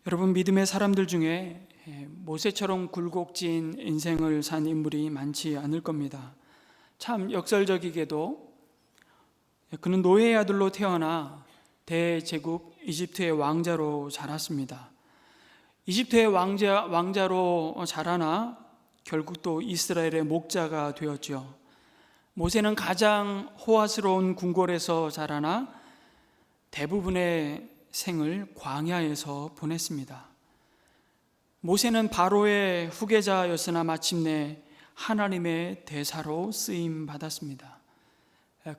여러분, 믿음의 사람들 중에 모세처럼 굴곡진 인생을 산 인물이 많지 않을 겁니다. 참 역설적이게도 그는 노예의 아들로 태어나 대제국 이집트의 왕자로 자랐습니다. 이집트의 왕자로 자라나 결국 또 이스라엘의 목자가 되었죠. 모세는 가장 호화스러운 궁궐에서 자라나 대부분의 생을 광야에서 보냈습니다. 모세는 바로의 후계자였으나 마침내 하나님의 대사로 쓰임 받았습니다.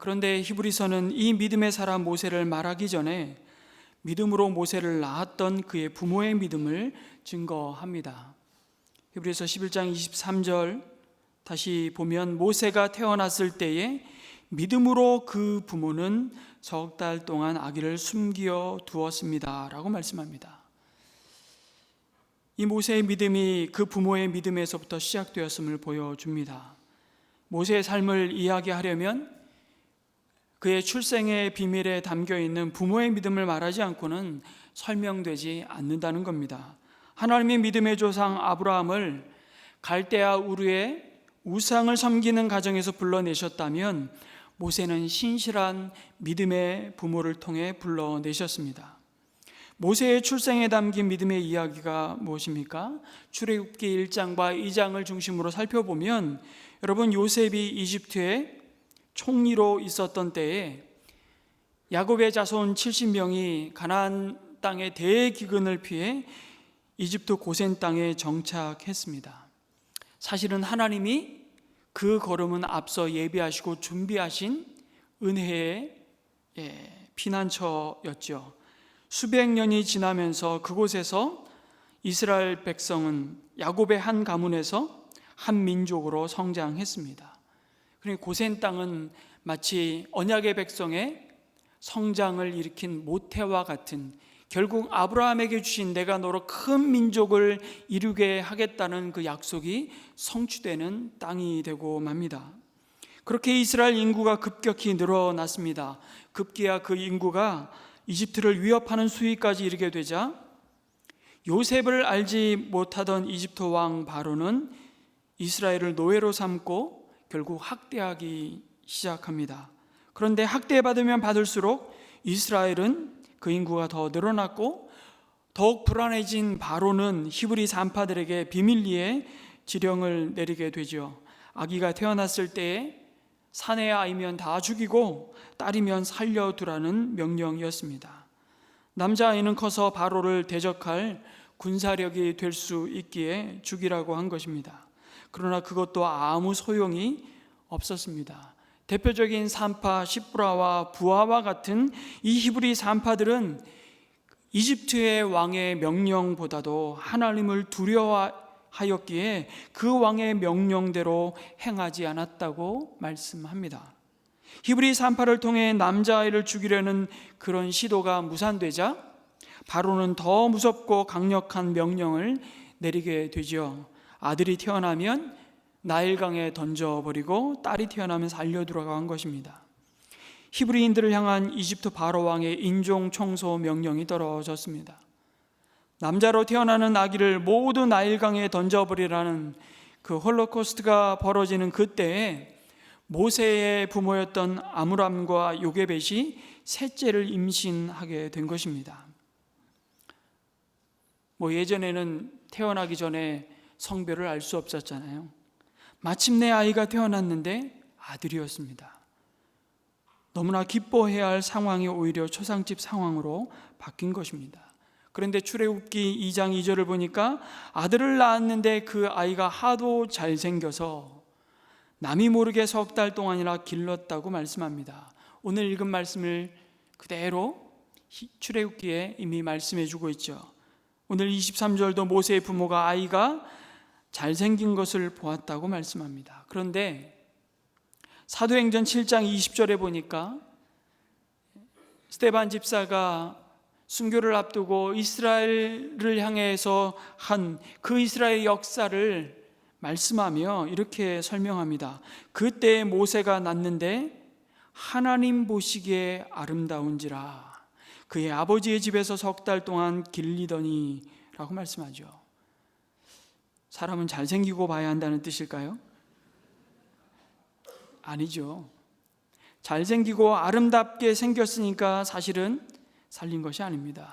그런데 히브리서는 이 믿음의 사람 모세를 말하기 전에 믿음으로 모세를 낳았던 그의 부모의 믿음을 증거합니다. 히브리서 11장 23절 다시 보면 모세가 태어났을 때에 믿음으로 그 부모는 석 달 동안 아기를 숨겨 두었습니다 라고 말씀합니다. 이 모세의 믿음이 그 부모의 믿음에서부터 시작되었음을 보여줍니다. 모세의 삶을 이야기하려면 그의 출생의 비밀에 담겨있는 부모의 믿음을 말하지 않고는 설명되지 않는다는 겁니다. 하나님의 믿음의 조상 아브라함을 갈대아 우르의 우상을 섬기는 가정에서 불러내셨다면 모세는 신실한 믿음의 부모를 통해 불러내셨습니다. 모세의 출생에 담긴 믿음의 이야기가 무엇입니까? 출애굽기 1장과 2장을 중심으로 살펴보면 여러분, 요셉이 이집트의 총리로 있었던 때에 야곱의 자손 70명이 가나안 땅의 대기근을 피해 이집트 고센 땅에 정착했습니다. 사실은 하나님이 그 걸음은 앞서 예비하시고 준비하신 은혜의 피난처였죠. 수백 년이 지나면서 그곳에서 이스라엘 백성은 야곱의 한 가문에서 한 민족으로 성장했습니다. 그러니까 고센 땅은 마치 언약의 백성의 성장을 일으킨 모태와 같은, 결국 아브라함에게 주신 내가 너로 큰 민족을 이루게 하겠다는 그 약속이 성취되는 땅이 되고 맙니다. 그렇게 이스라엘 인구가 급격히 늘어났습니다. 급기야 그 인구가 이집트를 위협하는 수위까지 이르게 되자 요셉을 알지 못하던 이집트 왕 바로는 이스라엘을 노예로 삼고 결국 학대하기 시작합니다. 그런데 학대받으면 받을수록 이스라엘은 그 인구가 더 늘어났고 더욱 불안해진 바로는 히브리 산파들에게 비밀리에 지령을 내리게 되죠. 아기가 태어났을 때에 사내 아이면 다 죽이고 딸이면 살려두라는 명령이었습니다. 남자아이는 커서 바로를 대적할 군사력이 될 수 있기에 죽이라고 한 것입니다. 그러나 그것도 아무 소용이 없었습니다. 대표적인 산파 시브라와 부하와 같은 이 히브리 산파들은 이집트의 왕의 명령보다도 하나님을 두려워하였기에 그 왕의 명령대로 행하지 않았다고 말씀합니다. 히브리 산파를 통해 남자아이를 죽이려는 그런 시도가 무산되자 바로는 더 무섭고 강력한 명령을 내리게 되죠. 아들이 태어나면 나일강에 던져버리고 딸이 태어나면 살려두라고 한 것입니다. 히브리인들을 향한 이집트 바로 왕의 인종 청소 명령이 떨어졌습니다. 남자로 태어나는 아기를 모두 나일강에 던져버리라는 그 홀로코스트가 벌어지는 그때에 모세의 부모였던 아므람과 요게벳이 셋째를 임신하게 된 것입니다. 예전에는 태어나기 전에 성별을 알 수 없었잖아요. 마침내 아이가 태어났는데 아들이었습니다. 너무나 기뻐해야 할 상황이 오히려 초상집 상황으로 바뀐 것입니다. 그런데 출애굽기 2장 2절을 보니까 아들을 낳았는데 그 아이가 하도 잘생겨서 남이 모르게 석 달 동안이나 길렀다고 말씀합니다. 오늘 읽은 말씀을 그대로 출애굽기에 이미 말씀해 주고 있죠. 오늘 23절도 모세의 부모가 아이가 잘생긴 것을 보았다고 말씀합니다. 그런데 사도행전 7장 20절에 보니까 스데반 집사가 순교를 앞두고 이스라엘을 향해서 한 그 이스라엘 역사를 말씀하며 이렇게 설명합니다. 그때 모세가 낳는데 하나님 보시기에 아름다운지라. 그의 아버지의 집에서 3달 동안 길리더니 라고 말씀하죠. 사람은 잘생기고 봐야 한다는 뜻일까요? 아니죠. 잘생기고 아름답게 생겼으니까 사실은 살린 것이 아닙니다.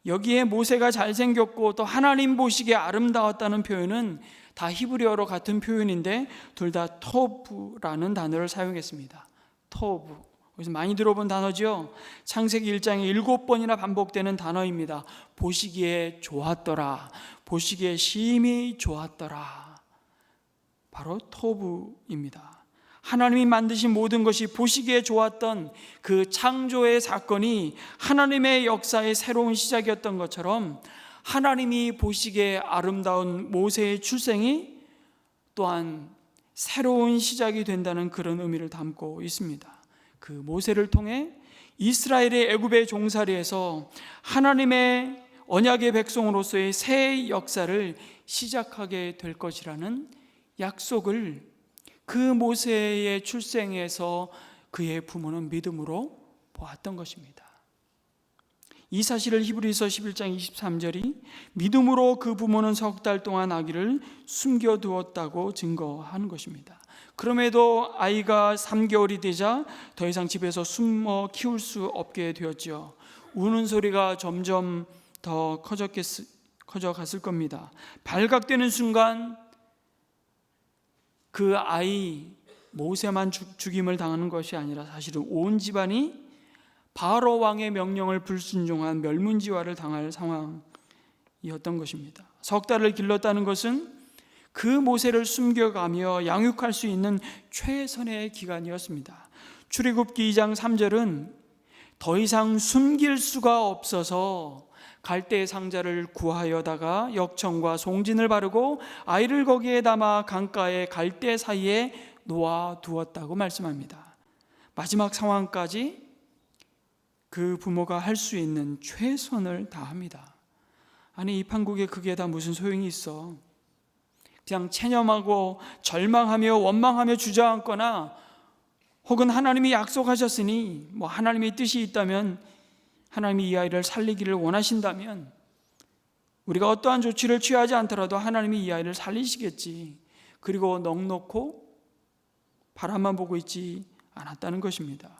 여기에 모세가 잘생겼고 또 하나님 보시기에 아름다웠다는 표현은 다 히브리어로 같은 표현인데 둘 다 토브라는 단어를 사용했습니다. 토브. 그래서 많이 들어본 단어죠. 창세기 1장에 7번이나 반복되는 단어입니다. 보시기에 좋았더라. 보시기에 심히 좋았더라. 바로 토브입니다. 하나님이 만드신 모든 것이 보시기에 좋았던 그 창조의 사건이 하나님의 역사의 새로운 시작이었던 것처럼 하나님이 보시기에 아름다운 모세의 출생이 또한 새로운 시작이 된다는 그런 의미를 담고 있습니다. 그 모세를 통해 이스라엘의 애굽의 종살이에서 하나님의 언약의 백성으로서의 새 역사를 시작하게 될 것이라는 약속을 그 모세의 출생에서 그의 부모는 믿음으로 보았던 것입니다. 이 사실을 히브리서 11장 23절이 믿음으로 그 부모는 3달 동안 아기를 숨겨두었다고 증거하는 것입니다. 그럼에도 아이가 3개월이 되자 더 이상 집에서 숨어 키울 수 없게 되었죠. 우는 소리가 점점 더 커져갔을 겁니다. 발각되는 순간 그 아이 모세만 죽임을 당하는 것이 아니라 사실은 온 집안이 바로 왕의 명령을 불순종한 멸문지화를 당할 상황이었던 것입니다. 3달을 길렀다는 것은 그 모세를 숨겨가며 양육할 수 있는 최선의 기간이었습니다. 출애굽기 2장 3절은 더 이상 숨길 수가 없어서 갈대 상자를 구하여다가 역청과 송진을 바르고 아이를 거기에 담아 강가의 갈대 사이에 놓아 두었다고 말씀합니다. 마지막 상황까지 그 부모가 할 수 있는 최선을 다합니다. 아니, 이 판국에 그게 다 무슨 소용이 있어? 그냥 체념하고 절망하며 원망하며 주저앉거나 혹은 하나님이 약속하셨으니 하나님의 뜻이 있다면 하나님이 이 아이를 살리기를 원하신다면 우리가 어떠한 조치를 취하지 않더라도 하나님이 이 아이를 살리시겠지. 그리고 넋놓고 바라만 보고 있지 않았다는 것입니다.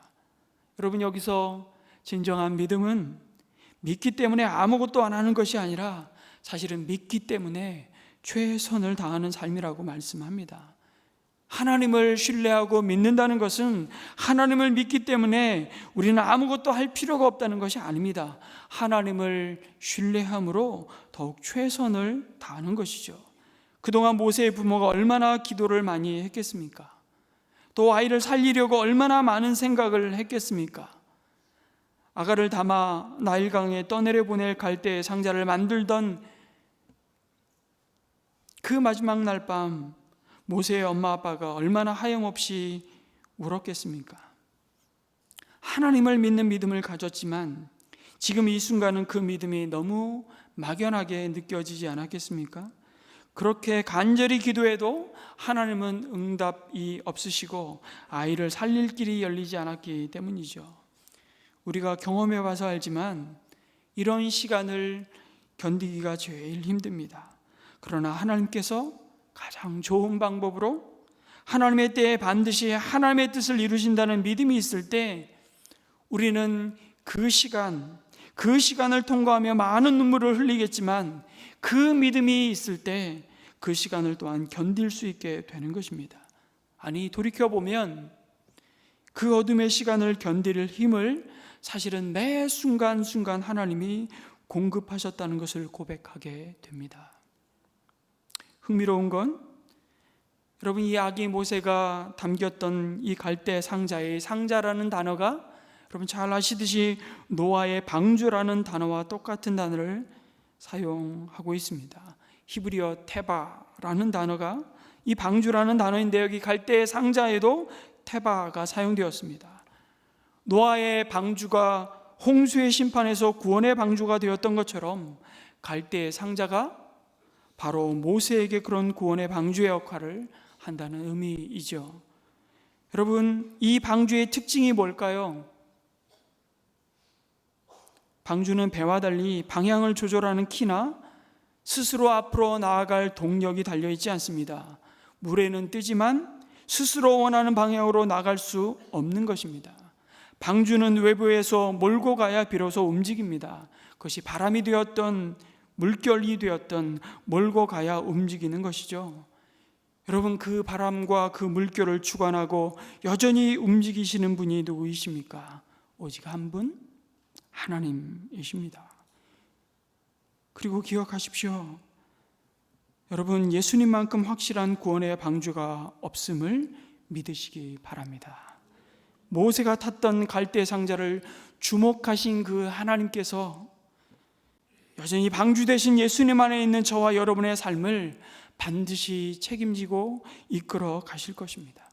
여러분, 여기서 진정한 믿음은 믿기 때문에 아무것도 안 하는 것이 아니라 사실은 믿기 때문에 최선을 다하는 삶이라고 말씀합니다. 하나님을 신뢰하고 믿는다는 것은 하나님을 믿기 때문에 우리는 아무것도 할 필요가 없다는 것이 아닙니다. 하나님을 신뢰함으로 더욱 최선을 다하는 것이죠. 그동안 모세의 부모가 얼마나 기도를 많이 했겠습니까? 또 아이를 살리려고 얼마나 많은 생각을 했겠습니까? 아가를 담아 나일강에 떠내려 보낼 갈대의 상자를 만들던 그 마지막 날 밤 모세의 엄마 아빠가 얼마나 하염없이 울었겠습니까? 하나님을 믿는 믿음을 가졌지만 지금 이 순간은 그 믿음이 너무 막연하게 느껴지지 않았겠습니까? 그렇게 간절히 기도해도 하나님은 응답이 없으시고 아이를 살릴 길이 열리지 않았기 때문이죠. 우리가 경험해 봐서 알지만 이런 시간을 견디기가 제일 힘듭니다. 그러나 하나님께서 가장 좋은 방법으로 하나님의 때에 반드시 하나님의 뜻을 이루신다는 믿음이 있을 때 우리는 그 시간을 통과하며 많은 눈물을 흘리겠지만 그 믿음이 있을 때 그 시간을 또한 견딜 수 있게 되는 것입니다. 아니, 돌이켜보면 그 어둠의 시간을 견딜 힘을 사실은 매 순간순간 하나님이 공급하셨다는 것을 고백하게 됩니다. 흥미로운 건 여러분, 이 아기 모세가 담겼던 이 갈대 상자의 상자라는 단어가 여러분 잘 아시듯이 노아의 방주라는 단어와 똑같은 단어를 사용하고 있습니다. 히브리어 테바라는 단어가 이 방주라는 단어인데 여기 갈대 상자에도 테바가 사용되었습니다. 노아의 방주가 홍수의 심판에서 구원의 방주가 되었던 것처럼 갈대의 상자가 바로 모세에게 그런 구원의 방주의 역할을 한다는 의미이죠. 여러분, 이 방주의 특징이 뭘까요? 방주는 배와 달리 방향을 조절하는 키나 스스로 앞으로 나아갈 동력이 달려있지 않습니다. 물에는 뜨지만 스스로 원하는 방향으로 나갈 수 없는 것입니다. 방주는 외부에서 몰고 가야 비로소 움직입니다. 그것이 바람이 되었던 물결이 되었던 몰고 가야 움직이는 것이죠. 여러분, 그 바람과 그 물결을 주관하고 여전히 움직이시는 분이 누구이십니까? 오직 한 분, 하나님이십니다. 그리고 기억하십시오. 여러분, 예수님만큼 확실한 구원의 방주가 없음을 믿으시기 바랍니다. 모세가 탔던 갈대 상자를 주목하신 그 하나님께서 여전히 방주 되신 예수님 안에 있는 저와 여러분의 삶을 반드시 책임지고 이끌어 가실 것입니다.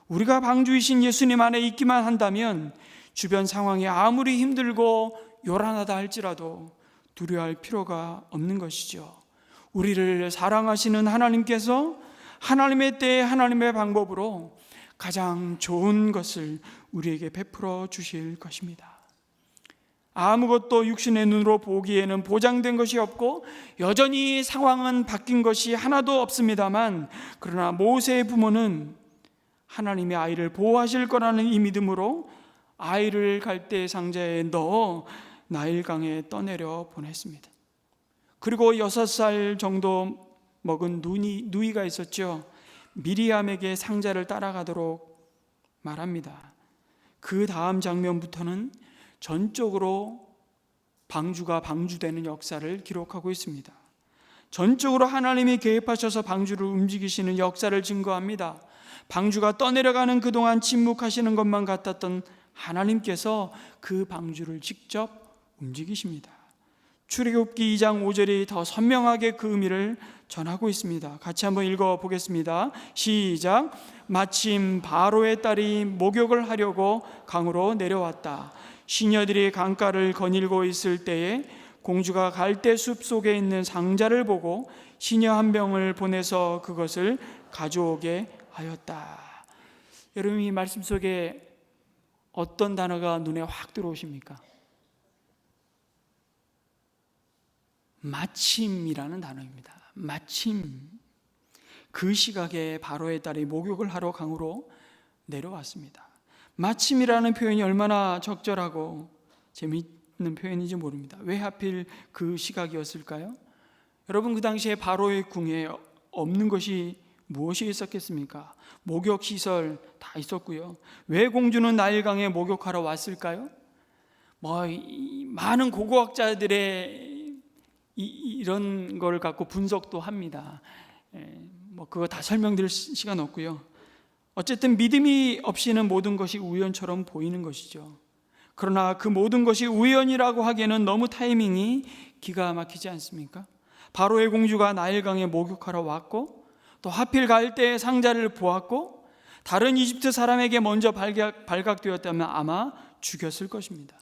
우리가 방주이신 예수님 안에 있기만 한다면 주변 상황이 아무리 힘들고 요란하다 할지라도 두려워할 필요가 없는 것이죠. 우리를 사랑하시는 하나님께서 하나님의 때에 하나님의 방법으로 가장 좋은 것을 우리에게 베풀어 주실 것입니다. 아무것도 육신의 눈으로 보기에는 보장된 것이 없고 여전히 상황은 바뀐 것이 하나도 없습니다만, 그러나 모세의 부모는 하나님의 아이를 보호하실 거라는 이 믿음으로 아이를 갈대 상자에 넣어 나일강에 떠내려 보냈습니다. 그리고 6살 정도 먹은 누이가 있었죠. 미리암에게 상자를 따라가도록 말합니다. 그 다음 장면부터는 전적으로 방주가 방주되는 역사를 기록하고 있습니다. 전적으로 하나님이 개입하셔서 방주를 움직이시는 역사를 증거합니다. 방주가 떠내려가는 그동안 침묵하시는 것만 같았던 하나님께서 그 방주를 직접 움직이십니다. 출애굽기 2장 5절이 더 선명하게 그 의미를 전하고 있습니다. 같이 한번 읽어보겠습니다. 시작. 마침 바로의 딸이 목욕을 하려고 강으로 내려왔다. 시녀들이 강가를 거닐고 있을 때에 공주가 갈대숲 속에 있는 상자를 보고 시녀 한 명을 보내서 그것을 가져오게 하였다. 여러분, 이 말씀 속에 어떤 단어가 눈에 확 들어오십니까? 마침이라는 단어입니다. 마침. 그 시각에 바로의 딸이 목욕을 하러 강으로 내려왔습니다. 마침이라는 표현이 얼마나 적절하고 재미있는 표현인지 모릅니다. 왜 하필 그 시각이었을까요? 여러분, 그 당시에 바로의 궁에 없는 것이 무엇이 있었겠습니까? 목욕시설 다 있었고요. 왜 공주는 나일강에 목욕하러 왔을까요? 많은 고고학자들의 이런 걸 갖고 분석도 합니다. 그거 다 설명드릴 시간 없고요. 어쨌든 믿음이 없이는 모든 것이 우연처럼 보이는 것이죠. 그러나 그 모든 것이 우연이라고 하기에는 너무 타이밍이 기가 막히지 않습니까? 바로의 공주가 나일강에 목욕하러 왔고, 또 하필 갈대의 상자를 보았고, 다른 이집트 사람에게 먼저 발각되었다면 아마 죽였을 것입니다.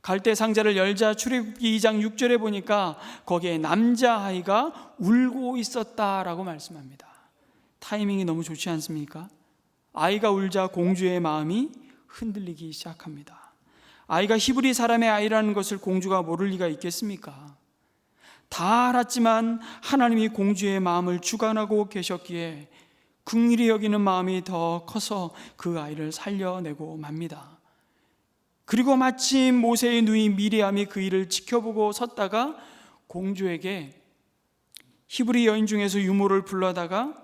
갈대 상자를 열자 출애굽기 2장 6절에 보니까 거기에 남자아이가 울고 있었다라고 말씀합니다. 타이밍이 너무 좋지 않습니까? 아이가 울자 공주의 마음이 흔들리기 시작합니다. 아이가 히브리 사람의 아이라는 것을 공주가 모를 리가 있겠습니까? 다 알았지만 하나님이 공주의 마음을 주관하고 계셨기에 긍휼히 여기는 마음이 더 커서 그 아이를 살려내고 맙니다. 그리고 마침 모세의 누이 미리암이 그 일을 지켜보고 섰다가 공주에게 히브리 여인 중에서 유모를 불러다가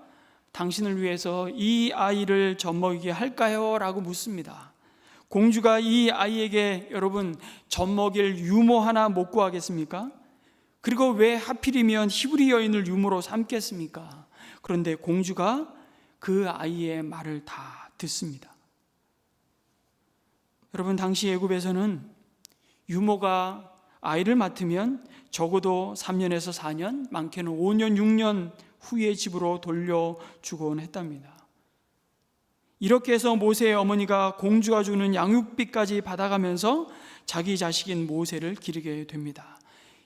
당신을 위해서 이 아이를 젖먹이게 할까요? 라고 묻습니다. 공주가 이 아이에게 여러분 젖먹일 유모 하나 못 구하겠습니까? 그리고 왜 하필이면 히브리 여인을 유모로 삼겠습니까? 그런데 공주가 그 아이의 말을 다 듣습니다. 여러분, 당시 애굽에서는 유모가 아이를 맡으면 적어도 3년에서 4년, 많게는 5년, 6년 후에 집으로 돌려주곤 했답니다. 이렇게 해서 모세의 어머니가 공주가 주는 양육비까지 받아가면서 자기 자식인 모세를 기르게 됩니다.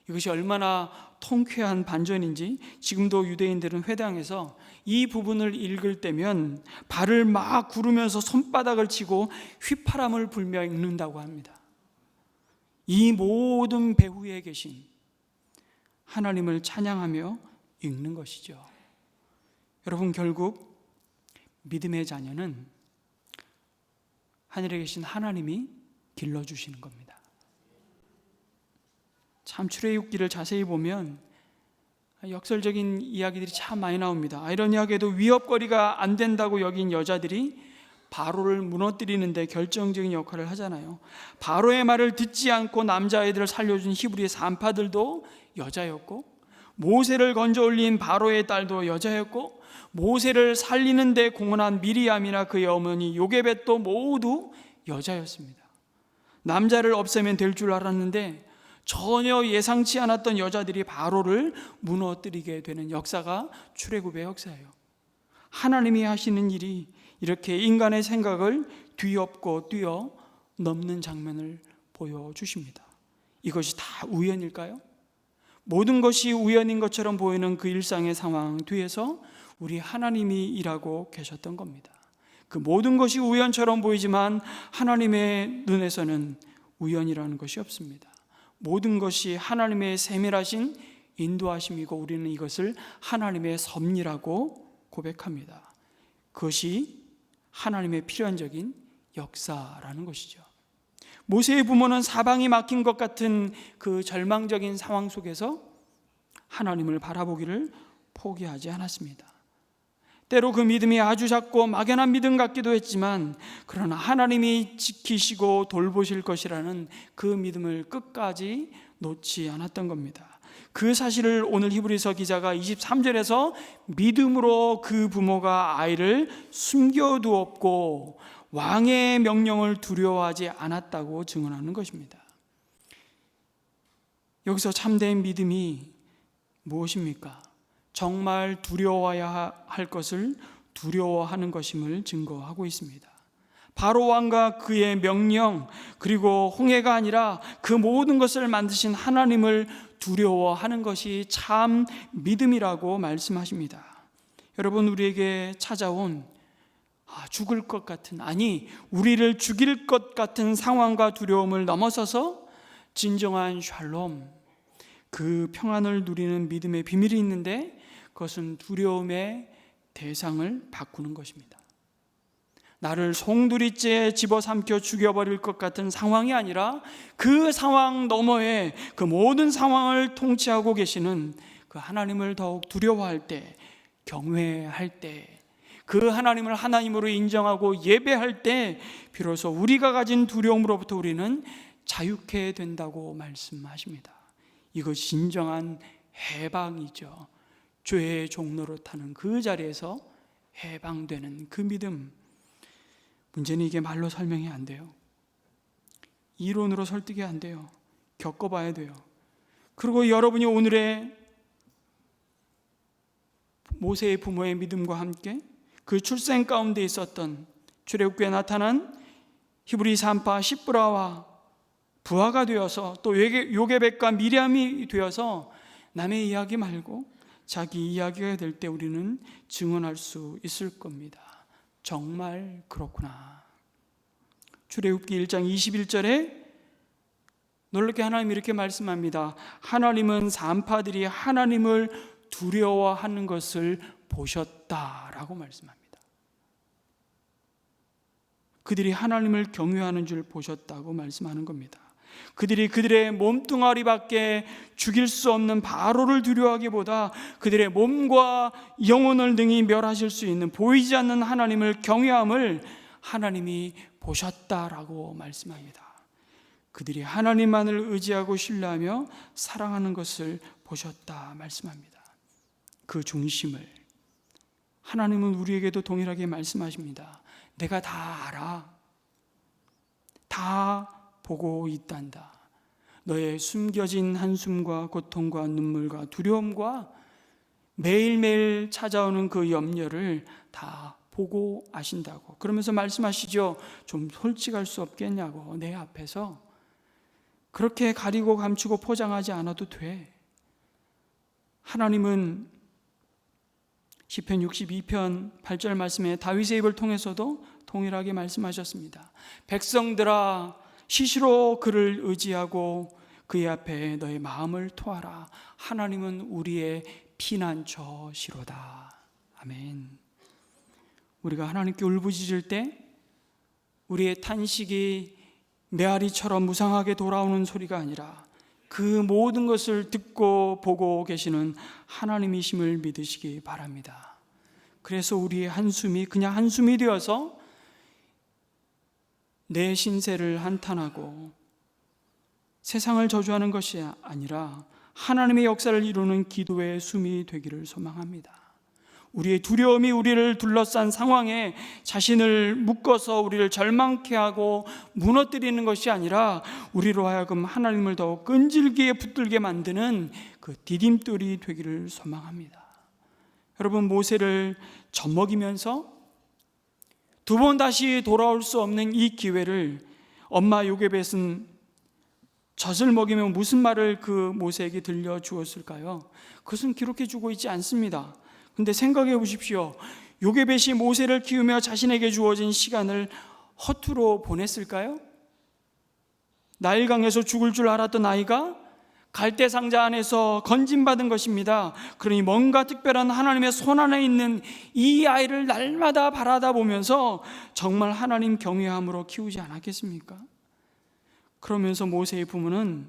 이것이 얼마나 통쾌한 반전인지 지금도 유대인들은 회당에서 이 부분을 읽을 때면 발을 막 구르면서 손바닥을 치고 휘파람을 불며 읽는다고 합니다. 이 모든 배후에 계신 하나님을 찬양하며 읽는 것이죠. 여러분, 결국 믿음의 자녀는 하늘에 계신 하나님이 길러주시는 겁니다. 참 출애굽기를 자세히 보면 역설적인 이야기들이 참 많이 나옵니다. 아이러니하게도 위협거리가 안 된다고 여긴 여자들이 바로를 무너뜨리는 데 결정적인 역할을 하잖아요. 바로의 말을 듣지 않고 남자아이들을 살려준 히브리의 산파들도 여자였고, 모세를 건져 올린 바로의 딸도 여자였고, 모세를 살리는 데 공헌한 미리암이나 그의 어머니 요게벳도 모두 여자였습니다. 남자를 없애면 될 줄 알았는데 전혀 예상치 않았던 여자들이 바로를 무너뜨리게 되는 역사가 출애굽의 역사예요. 하나님이 하시는 일이 이렇게 인간의 생각을 뒤엎고 뛰어넘는 장면을 보여주십니다. 이것이 다 우연일까요? 모든 것이 우연인 것처럼 보이는 그 일상의 상황 뒤에서 우리 하나님이 일하고 계셨던 겁니다. 그 모든 것이 우연처럼 보이지만 하나님의 눈에서는 우연이라는 것이 없습니다. 모든 것이 하나님의 세밀하신 인도하심이고 우리는 이것을 하나님의 섭리라고 고백합니다. 그것이 하나님의 필연적인 역사라는 것이죠. 모세의 부모는 사방이 막힌 것 같은 그 절망적인 상황 속에서 하나님을 바라보기를 포기하지 않았습니다. 때로 그 믿음이 아주 작고 막연한 믿음 같기도 했지만 그러나 하나님이 지키시고 돌보실 것이라는 그 믿음을 끝까지 놓지 않았던 겁니다. 그 사실을 오늘 히브리서 기자가 23절에서 믿음으로 그 부모가 아이를 숨겨두었고 왕의 명령을 두려워하지 않았다고 증언하는 것입니다. 여기서 참된 믿음이 무엇입니까? 정말 두려워해야 할 것을 두려워하는 것임을 증거하고 있습니다. 바로 왕과 그의 명령, 그리고 홍해가 아니라 그 모든 것을 만드신 하나님을 두려워하는 것이 참 믿음이라고 말씀하십니다. 여러분, 우리에게 찾아온 죽을 것 같은, 아니 우리를 죽일 것 같은 상황과 두려움을 넘어서서 진정한 샬롬, 그 평안을 누리는 믿음의 비밀이 있는데 그것은 두려움의 대상을 바꾸는 것입니다. 나를 송두리째에 집어삼켜 죽여버릴 것 같은 상황이 아니라 그 상황 너머에 그 모든 상황을 통치하고 계시는 그 하나님을 더욱 두려워할 때, 경외할 때, 그 하나님을 하나님으로 인정하고 예배할 때 비로소 우리가 가진 두려움으로부터 우리는 자유케 된다고 말씀하십니다. 이것이 진정한 해방이죠. 죄의 종로로 타는 그 자리에서 해방되는 그 믿음. 문제는 이게 말로 설명이 안 돼요. 이론으로 설득이 안 돼요. 겪어봐야 돼요. 그리고 여러분이 오늘의 모세의 부모의 믿음과 함께 그 출생 가운데 있었던 출애굽기에 나타난 히브리 산파 시브라와 부하가 되어서 또 요게벳과 미리암이 되어서 남의 이야기 말고 자기 이야기가 될 때 우리는 증언할 수 있을 겁니다. 정말 그렇구나. 출애굽기 1장 21절에 놀랍게 하나님이 이렇게 말씀합니다. 하나님은 산파들이 하나님을 두려워하는 것을 보셨다라고 말씀합니다. 그들이 하나님을 경외하는 줄 보셨다고 말씀하는 겁니다. 그들이 그들의 몸뚱아리밖에 죽일 수 없는 바로를 두려워하기보다 그들의 몸과 영혼을 능히 멸하실 수 있는 보이지 않는 하나님을 경외함을 하나님이 보셨다라고 말씀합니다. 그들이 하나님만을 의지하고 신뢰하며 사랑하는 것을 보셨다 말씀합니다. 그 중심을 하나님은 우리에게도 동일하게 말씀하십니다. 내가 다 알아. 다 보고 있단다. 너의 숨겨진 한숨과 고통과 눈물과 두려움과 매일매일 찾아오는 그 염려를 다 보고 아신다고. 그러면서 말씀하시죠. 좀 솔직할 수 없겠냐고. 내 앞에서 그렇게 가리고 감추고 포장하지 않아도 돼. 하나님은 시편 62편 8절 말씀에 다윗의 입을 통해서도 동일하게 말씀하셨습니다. 백성들아 시시로 그를 의지하고 그의 앞에 너의 마음을 토하라. 하나님은 우리의 피난처시로다. 아멘. 우리가 하나님께 울부짖을 때 우리의 탄식이 메아리처럼 무상하게 돌아오는 소리가 아니라 그 모든 것을 듣고 보고 계시는 하나님이심을 믿으시기 바랍니다. 그래서 우리의 한숨이 그냥 한숨이 되어서 내 신세를 한탄하고 세상을 저주하는 것이 아니라 하나님의 역사를 이루는 기도의 숨이 되기를 소망합니다. 우리의 두려움이 우리를 둘러싼 상황에 자신을 묶어서 우리를 절망케 하고 무너뜨리는 것이 아니라 우리로 하여금 하나님을 더욱 끈질기게 붙들게 만드는 그 디딤돌이 되기를 소망합니다. 여러분, 모세를 젖먹이면서 두 번 다시 돌아올 수 없는 이 기회를 엄마 요게벳은 젖을 먹이며 무슨 말을 그 모세에게 들려주었을까요? 그것은 기록해 주고 있지 않습니다. 근데 생각해 보십시오. 요게벳이 모세를 키우며 자신에게 주어진 시간을 허투루 보냈을까요? 나일강에서 죽을 줄 알았던 아이가 갈대 상자 안에서 건진받은 것입니다. 그러니 뭔가 특별한 하나님의 손 안에 있는 이 아이를 날마다 바라다 보면서 정말 하나님 경외함으로 키우지 않았겠습니까? 그러면서 모세의 부모는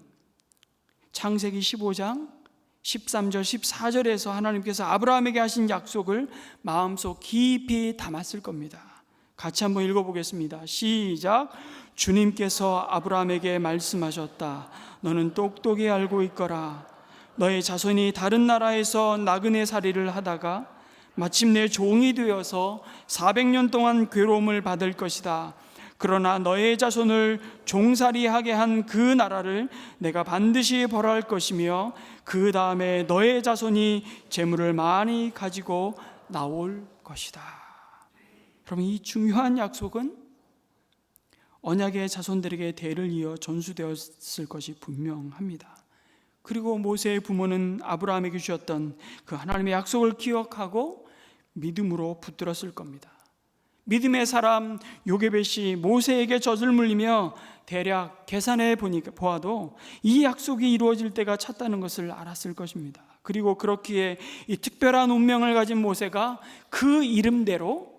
창세기 15장 13절 14절에서 하나님께서 아브라함에게 하신 약속을 마음속 깊이 담았을 겁니다. 같이 한번 읽어보겠습니다. 시작. 주님께서 아브라함에게 말씀하셨다. 너는 똑똑히 알고 있거라. 너의 자손이 다른 나라에서 나그네 살이를 하다가 마침내 종이 되어서 400년 동안 괴로움을 받을 것이다. 그러나 너의 자손을 종살이하게 한 그 나라를 내가 반드시 벌할 것이며 그 다음에 너의 자손이 재물을 많이 가지고 나올 것이다. 그럼 이 중요한 약속은 언약의 자손들에게 대를 이어 전수되었을 것이 분명합니다. 그리고 모세의 부모는 아브라함에게 주셨던 그 하나님의 약속을 기억하고 믿음으로 붙들었을 겁니다. 믿음의 사람 요게벳이 모세에게 젖을 물리며 대략 계산해 보아도 이 약속이 이루어질 때가 찼다는 것을 알았을 것입니다. 그리고 그렇기에 이 특별한 운명을 가진 모세가 그 이름대로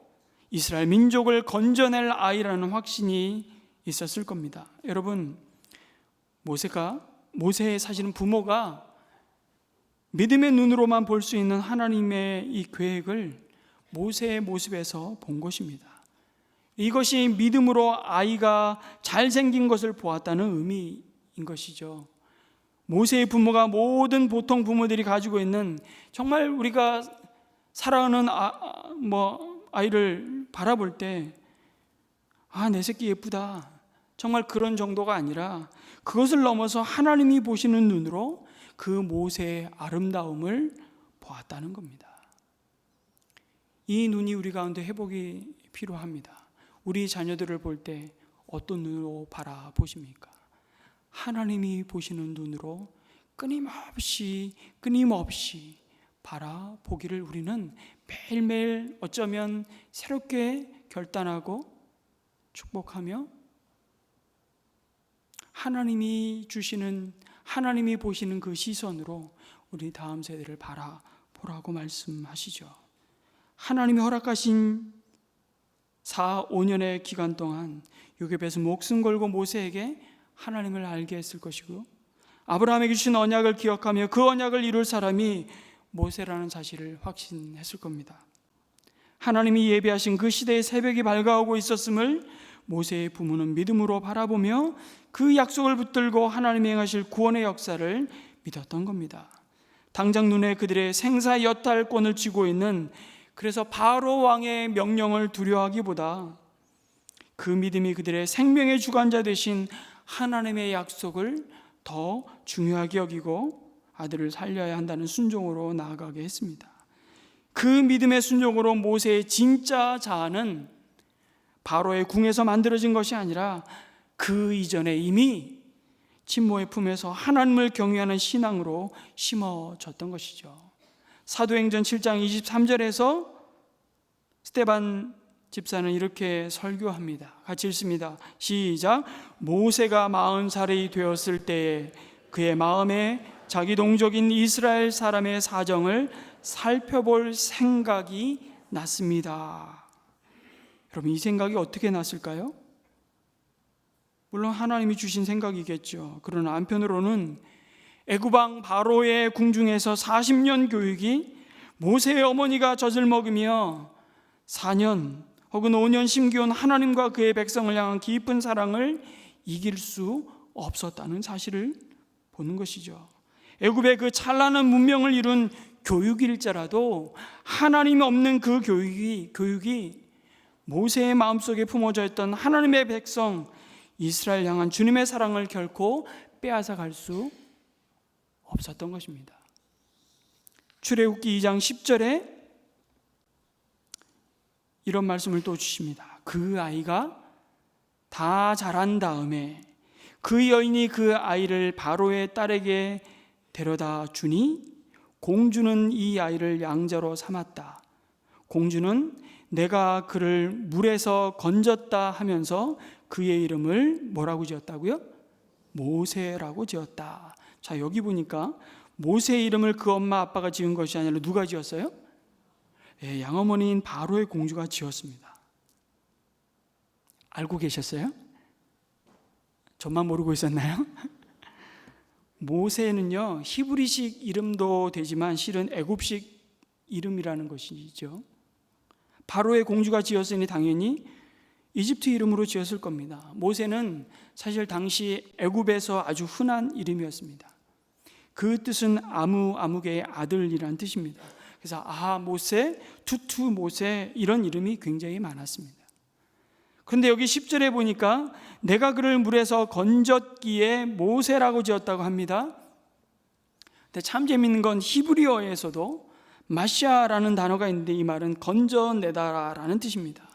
이스라엘 민족을 건져낼 아이라는 확신이 있었을 겁니다. 여러분, 모세의 사실은 부모가 믿음의 눈으로만 볼 수 있는 하나님의 이 계획을 모세의 모습에서 본 것입니다. 이것이 믿음으로 아이가 잘생긴 것을 보았다는 의미인 것이죠. 모세의 부모가 모든 보통 부모들이 가지고 있는 정말 우리가 사랑하는 아이를 바라볼 때 내 새끼 예쁘다, 정말 그런 정도가 아니라 그것을 넘어서 하나님이 보시는 눈으로 그 모세의 아름다움을 보았다는 겁니다. 이 눈이 우리 가운데 회복이 필요합니다. 우리 자녀들을 볼 때 어떤 눈으로 바라보십니까? 하나님이 보시는 눈으로 끊임없이 바라보기를 우리는 매일매일 어쩌면 새롭게 결단하고 축복하며 하나님이 보시는 그 시선으로 우리 다음 세대를 바라보라고 말씀하시죠. 하나님이 허락하신 4-5년의 기간 동안 요게벳은 목숨 걸고 모세에게 하나님을 알게 했을 것이고 아브라함에게 주신 언약을 기억하며 그 언약을 이룰 사람이 모세라는 사실을 확신했을 겁니다. 하나님이 예비하신 그 시대의 새벽이 밝아오고 있었음을 모세의 부모는 믿음으로 바라보며 그 약속을 붙들고 하나님이 행하실 구원의 역사를 믿었던 겁니다. 당장 눈에 그들의 생사 여탈권을 쥐고 있는, 그래서 바로 왕의 명령을 두려워하기보다 그 믿음이 그들의 생명의 주관자 되신 하나님의 약속을 더 중요하게 여기고 아들을 살려야 한다는 순종으로 나아가게 했습니다. 그 믿음의 순종으로 모세의 진짜 자아는 바로의 궁에서 만들어진 것이 아니라 그 이전에 이미 친모의 품에서 하나님을 경외하는 신앙으로 심어졌던 것이죠. 사도행전 7장 23절에서 스데반 집사는 이렇게 설교합니다. 같이 읽습니다. 시작. 모세가 40살이 되었을 때에 그의 마음에 자기 동족인 이스라엘 사람의 사정을 살펴볼 생각이 났습니다. 여러분, 이 생각이 어떻게 났을까요? 물론 하나님이 주신 생각이겠죠. 그러나 한편으로는 애굽왕 바로의 궁중에서 40년 교육이 모세의 어머니가 젖을 먹으며 4년 혹은 5년 심기온 하나님과 그의 백성을 향한 깊은 사랑을 이길 수 없었다는 사실을 보는 것이죠. 애굽의 그 찬란한 문명을 이룬 교육일자라도 하나님이 없는 그 교육이 모세의 마음속에 품어져 있던 하나님의 백성 이스라엘 향한 주님의 사랑을 결코 빼앗아 갈 수 없었던 것입니다. 출애굽기 2장 10절에 이런 말씀을 또 주십니다. 그 아이가 다 자란 다음에 그 여인이 그 아이를 바로의 딸에게 데려다 주니 공주는 이 아이를 양자로 삼았다. 공주는 내가 그를 물에서 건졌다 하면서 그의 이름을 뭐라고 지었다고요? 모세라고 지었다. 자, 여기 보니까 모세의 이름을 그 엄마 아빠가 지은 것이 아니라 누가 지었어요? 양어머니인 바로의 공주가 지었습니다. 알고 계셨어요? 저만 모르고 있었나요? 모세는요, 히브리식 이름도 되지만 실은 애굽식 이름이라는 것이죠. 바로의 공주가 지었으니 당연히 이집트 이름으로 지었을 겁니다. 모세는 사실 당시 애굽에서 아주 흔한 이름이었습니다. 그 뜻은 아무개의 아들이라는 뜻입니다. 그래서 모세, 투투 모세 이런 이름이 굉장히 많았습니다. 그런데 여기 10절에 보니까 내가 그를 물에서 건졌기에 모세라고 지었다고 합니다. 근데 참 재밌는 건 히브리어에서도 마시아라는 단어가 있는데 이 말은 건져내다라는 뜻입니다.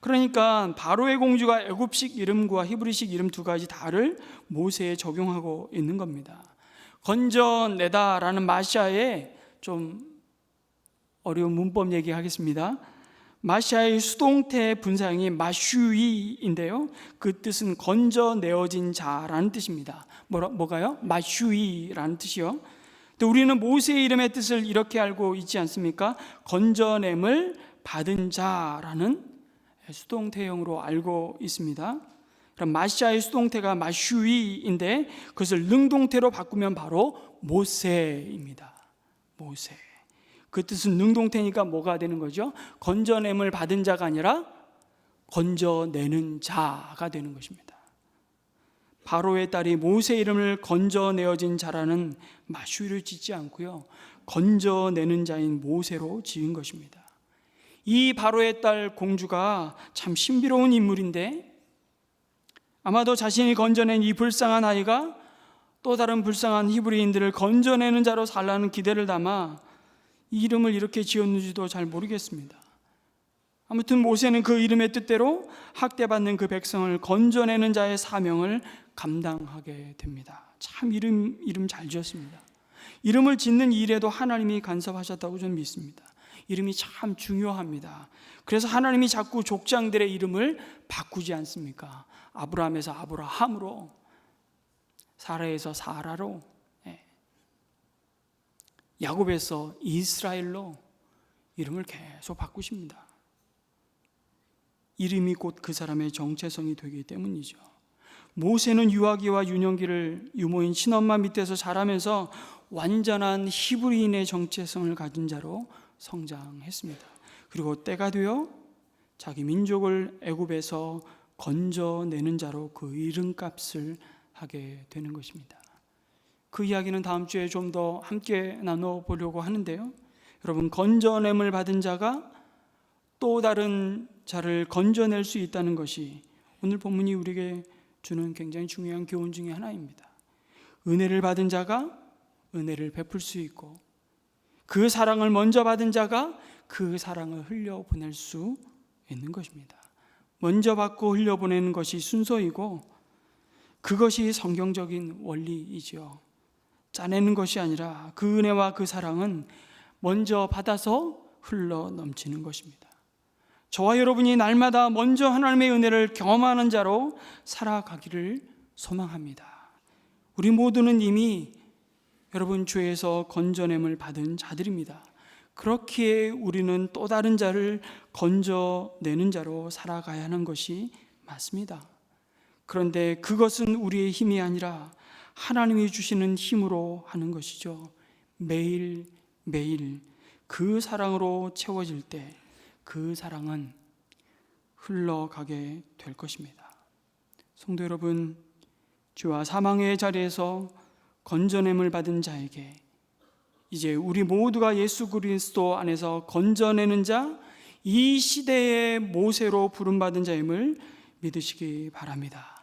그러니까 바로의 공주가 애굽식 이름과 히브리식 이름 두 가지 다를 모세에 적용하고 있는 겁니다. 건져내다라는 마시아에 좀 어려운 문법 얘기하겠습니다. 마시아의 수동태 분사형이 마슈이인데요, 그 뜻은 건져내어진 자라는 뜻입니다. 뭐가요? 마슈이라는 뜻이요. 근데 우리는 모세의 이름의 뜻을 이렇게 알고 있지 않습니까? 건져냄을 받은 자라는 수동태형으로 알고 있습니다. 그럼 마시아의 수동태가 마슈이인데 그것을 능동태로 바꾸면 바로 모세입니다. 모세. 그 뜻은 능동태니까 뭐가 되는 거죠? 건져냄을 받은 자가 아니라 건져내는 자가 되는 것입니다. 바로의 딸이 모세 이름을 건져내어진 자라는 마슈이를 짓지 않고요, 건져내는 자인 모세로 지은 것입니다. 이 바로의 딸 공주가 참 신비로운 인물인데 아마도 자신이 건져낸 이 불쌍한 아이가 또 다른 불쌍한 히브리인들을 건져내는 자로 살라는 기대를 담아 이 이름을 이렇게 지었는지도 잘 모르겠습니다. 아무튼 모세는 그 이름의 뜻대로 학대받는 그 백성을 건져내는 자의 사명을 감당하게 됩니다. 참 이름 잘 지었습니다. 이름을 짓는 일에도 하나님이 간섭하셨다고 저는 믿습니다. 이름이 참 중요합니다. 그래서 하나님이 자꾸 족장들의 이름을 바꾸지 않습니까? 아브라함에서 아브라함으로, 사라에서 사라로, 야곱에서 이스라엘로 이름을 계속 바꾸십니다. 이름이 곧 그 사람의 정체성이 되기 때문이죠. 모세는 유아기와 유년기를 유모인 친엄마 밑에서 자라면서 완전한 히브리인의 정체성을 가진 자로 성장했습니다. 그리고 때가 되어 자기 민족을 애굽에서 건져내는 자로 그 이름값을 하게 되는 것입니다. 그 이야기는 다음 주에 좀 더 함께 나눠보려고 하는데요, 여러분, 건져냄을 받은 자가 또 다른 자를 건져낼 수 있다는 것이 오늘 본문이 우리에게 주는 굉장히 중요한 교훈 중에 하나입니다. 은혜를 받은 자가 은혜를 베풀 수 있고 그 사랑을 먼저 받은 자가 그 사랑을 흘려보낼 수 있는 것입니다. 먼저 받고 흘려보내는 것이 순서이고 그것이 성경적인 원리이죠. 짜내는 것이 아니라 그 은혜와 그 사랑은 먼저 받아서 흘러 넘치는 것입니다. 저와 여러분이 날마다 먼저 하나님의 은혜를 경험하는 자로 살아가기를 소망합니다. 우리 모두는 이미 여러분 죄에서 건져냄을 받은 자들입니다. 그렇기에 우리는 또 다른 자를 건져내는 자로 살아가야 하는 것이 맞습니다. 그런데 그것은 우리의 힘이 아니라 하나님이 주시는 힘으로 하는 것이죠. 매일매일 그 사랑으로 채워질 때 그 사랑은 흘러가게 될 것입니다. 성도 여러분, 죄와 사망의 자리에서 건져냄을 받은 자에게 이제 우리 모두가 예수 그리스도 안에서 건져내는 자, 이 시대의 모세로 부름받은 자임을 믿으시기 바랍니다.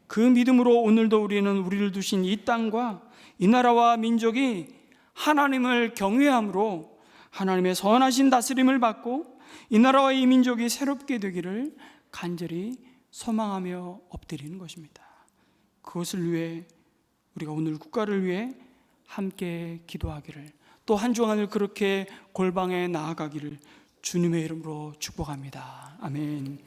그 믿음으로 오늘도 우리는 우리를 두신 이 땅과 이 나라와 민족이 하나님을 경외함으로 하나님의 선하신 다스림을 받고 이 나라와 이 민족이 새롭게 되기를 간절히 소망하며 엎드리는 것입니다. 그것을 위해 우리가 오늘 국가를 위해 함께 기도하기를, 또 한 주간을 그렇게 골방에 나아가기를 주님의 이름으로 축복합니다. 아멘.